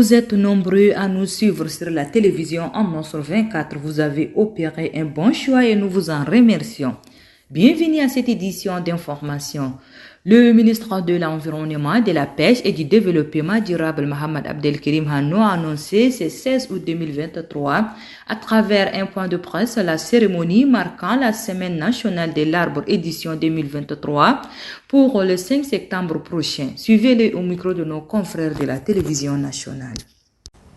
Vous êtes nombreux à nous suivre sur la télévision en sur 24. Vous avez opéré un bon choix et nous vous en remercions. Bienvenue à cette édition d'information. Le ministre de l'Environnement, de la Pêche et du Développement durable, Mohamed Abdelkerim Hanno, a annoncé ce 16 août 2023 à travers un point de presse la cérémonie marquant la Semaine nationale de l'arbre édition 2023 pour le 5 septembre prochain. Suivez-le au micro de nos confrères de la télévision nationale.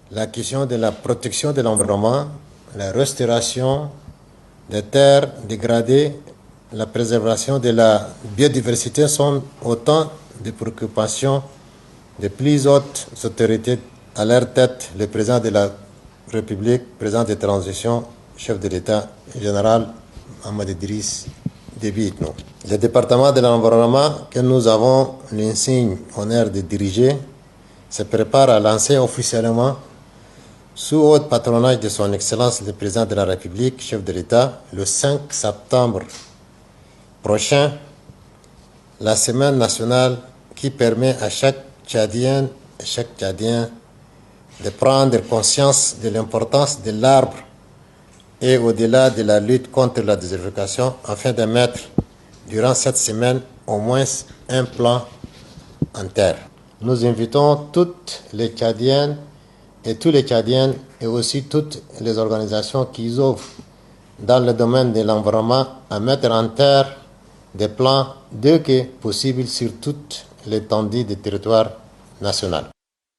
La question de la protection de l'environnement, la restauration des terres dégradées, la préservation de la biodiversité sont autant de préoccupations des plus hautes autorités à leur tête, le président de la République, président de transition, chef de l'État général Mohamed Idriss Déby Itno. Le département de l'environnement que nous avons l'insigne honneur de diriger se prépare à lancer officiellement, sous haut patronage de son Excellence le président de la République, chef de l'État, le 5 septembre prochain, la semaine nationale qui permet à chaque Tchadien et chaque Tchadien de prendre conscience de l'importance de l'arbre et au-delà de la lutte contre la désertification afin de mettre durant cette semaine au moins un plan en terre. Nous invitons toutes les Tchadiennes et tous les Tchadiens et aussi toutes les organisations qui œuvrent dans le domaine de l'environnement à mettre en terre des plans dès que possible sur toute l'étendue du territoire national.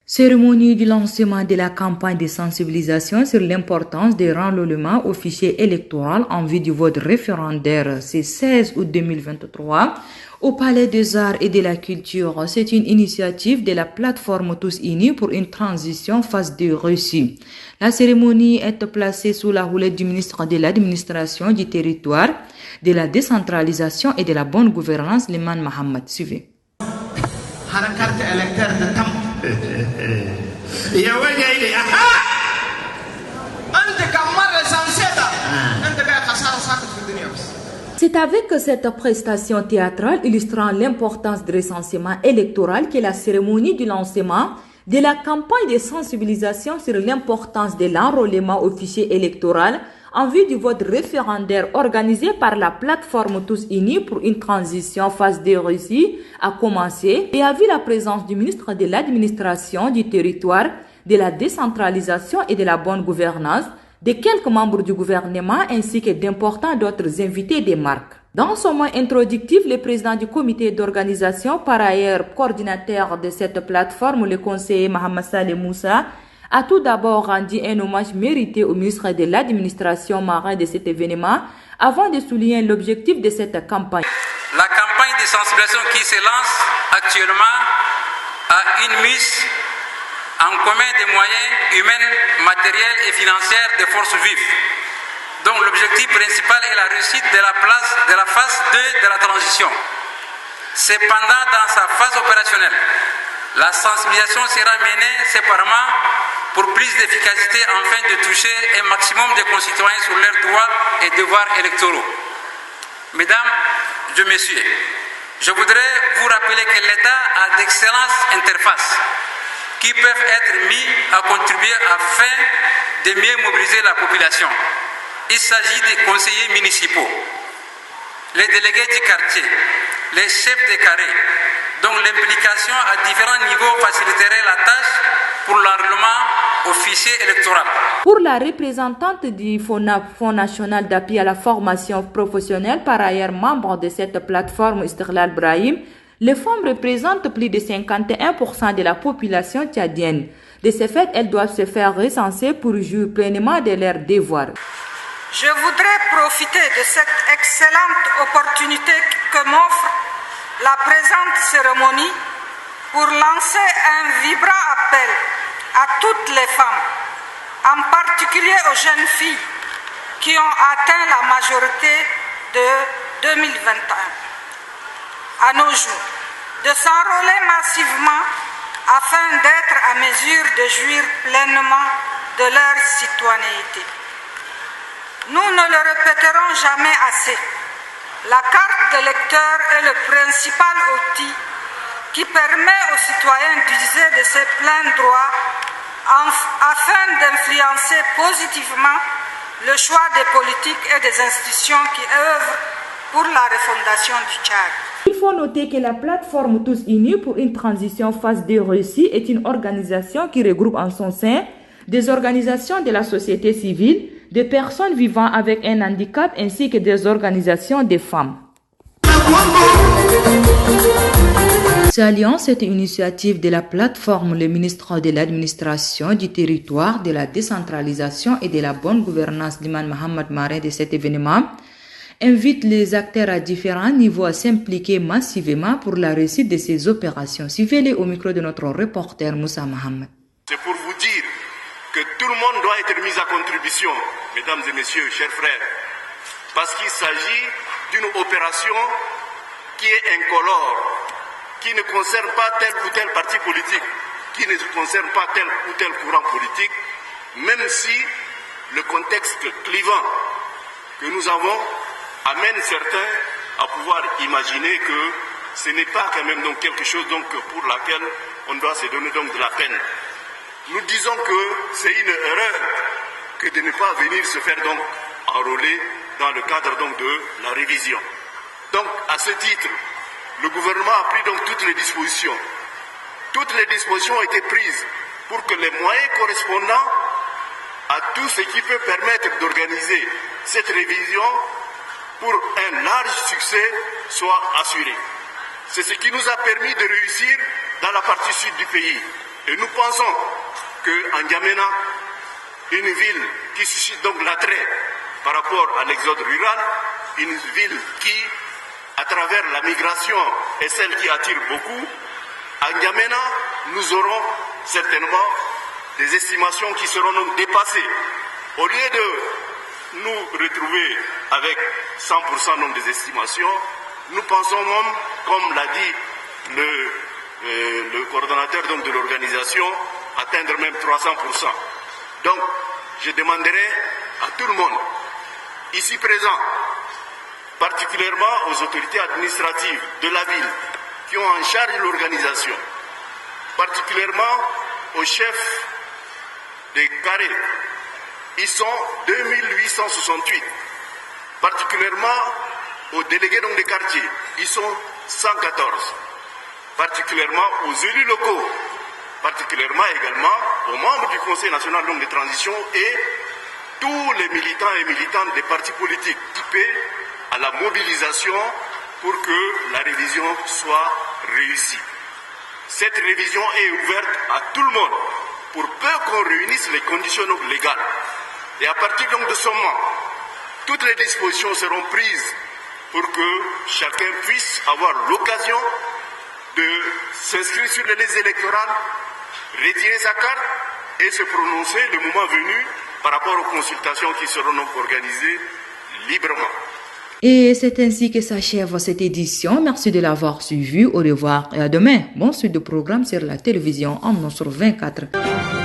Cérémonie du lancement de la campagne de sensibilisation sur l'importance des renouvellements au fichier électoral en vue du vote référendaire, c'est 16 août 2023 au Palais des Arts et de la Culture. C'est une initiative de la plateforme Tous Unis pour une transition phase 2 réussie. La cérémonie est placée sous la houlette du ministre de l'Administration du territoire, de la décentralisation et de la bonne gouvernance, Liman Mohamed. Suivez. C'est avec cette prestation théâtrale illustrant l'importance du recensement électoral que la cérémonie du lancement de la campagne de sensibilisation sur l'importance de l'enrôlement au fichier électoral en vue du vote référendaire organisé par la plateforme Tous Unis pour une transition phase 2 réussie a commencé et a vu la présence du ministre de l'Administration du territoire, de la décentralisation et de la bonne gouvernance, de quelques membres du gouvernement ainsi que d'importants d'autres invités des marques. Dans son mot introductif, le président du comité d'organisation, par ailleurs coordinateur de cette plateforme, le conseiller Mohamed Saleh Moussa, a tout d'abord rendu un hommage mérité au ministre de l'Administration marin de cet événement avant de souligner l'objectif de cette campagne. La campagne de sensibilisation qui se lance actuellement a une mise en commun des moyens humains, matériels et financiers des forces vives, dont l'objectif principal est la réussite de la phase 2 de la transition. Cependant, dans sa phase opérationnelle, la sensibilisation sera menée séparément pour plus d'efficacité afin de toucher un maximum de concitoyens sur leurs droits et devoirs électoraux. Mesdames et messieurs, je voudrais vous rappeler que l'État a d'excellentes interfaces qui peuvent être mis à contribuer afin de mieux mobiliser la population. Il s'agit des conseillers municipaux, les délégués du quartier, les chefs de carré, dont l'implication à différents niveaux faciliterait la tâche pour l'enrôlement au fichier électoral. Pour la représentante du FONAP, Fonds national d'appui à la formation professionnelle, par ailleurs membre de cette plateforme Istiqlal Brahim, les femmes représentent plus de 51% de la population tchadienne. De ce fait, elles doivent se faire recenser pour jouir pleinement de leurs devoirs. Je voudrais profiter de cette excellente opportunité que m'offre la présente cérémonie pour lancer un vibrant appel à toutes les femmes, en particulier aux jeunes filles qui ont atteint la majorité de 2021. À nos jours, de s'enrôler massivement afin d'être à mesure de jouir pleinement de leur citoyenneté. Nous ne le répéterons jamais assez. La carte d'électeur est le principal outil qui permet aux citoyens d'user de ses pleins droits afin d'influencer positivement le choix des politiques et des institutions qui œuvrent pour la refondation du Tchad. Il faut noter que la plateforme Tous Unis pour une transition phase 2 réussie est une organisation qui regroupe en son sein des organisations de la société civile, des personnes vivant avec un handicap ainsi que des organisations des femmes. Saluant cette initiative de la plateforme, le ministre de l'Administration, du Territoire, de la Décentralisation et de la Bonne Gouvernance, Liman Mohamed Maré, de cet événement, invite les acteurs à différents niveaux à s'impliquer massivement pour la réussite de ces opérations. Suivez-les au micro de notre reporter Moussa Mohamed. C'est pour vous dire que tout le monde doit être mis à contribution, mesdames et messieurs, chers frères, parce qu'il s'agit d'une opération qui est incolore, qui ne concerne pas tel ou tel parti politique, qui ne concerne pas tel ou tel courant politique, même si le contexte clivant que nous avons amène certains à pouvoir imaginer que ce n'est pas quand même donc quelque chose donc pour laquelle on doit se donner donc de la peine. Nous disons que c'est une erreur que de ne pas venir se faire donc enrôler dans le cadre donc de la révision. Donc à ce titre, le gouvernement a pris donc toutes les dispositions. Toutes les dispositions ont été prises pour que les moyens correspondants à tout ce qui peut permettre d'organiser cette révision pour un large succès soient assurés. C'est ce qui nous a permis de réussir dans la partie sud du pays. Et nous pensons qu'en N'Djamena, une ville qui suscite donc l'attrait par rapport à l'exode rural, une ville qui, à travers la migration, est celle qui attire beaucoup, à N'Djamena, nous aurons certainement des estimations qui seront donc dépassées. Au lieu de nous retrouver avec 100% donc des estimations, nous pensons même, comme l'a dit le coordonnateur donc de l'organisation, atteindre même 300%. Donc, je demanderai à tout le monde, ici présent, particulièrement aux autorités administratives de la ville, qui ont en charge l'organisation, particulièrement aux chefs des carrés, ils sont 2868, particulièrement aux délégués donc des quartiers, ils sont 114, particulièrement aux élus locaux, particulièrement également aux membres du Conseil national donc de transition et tous les militants et militantes des partis politiques typés à la mobilisation pour que la révision soit réussie. Cette révision est ouverte à tout le monde pour peu qu'on réunisse les conditions légales. Et à partir donc de ce moment, toutes les dispositions seront prises pour que chacun puisse avoir l'occasion de s'inscrire sur les listes électorales, retirer sa carte et se prononcer le moment venu par rapport aux consultations qui seront donc organisées librement. Et c'est ainsi que s'achève cette édition. Merci de l'avoir suivi. Au revoir et à demain. Bon suite de programme sur la télévision en 24.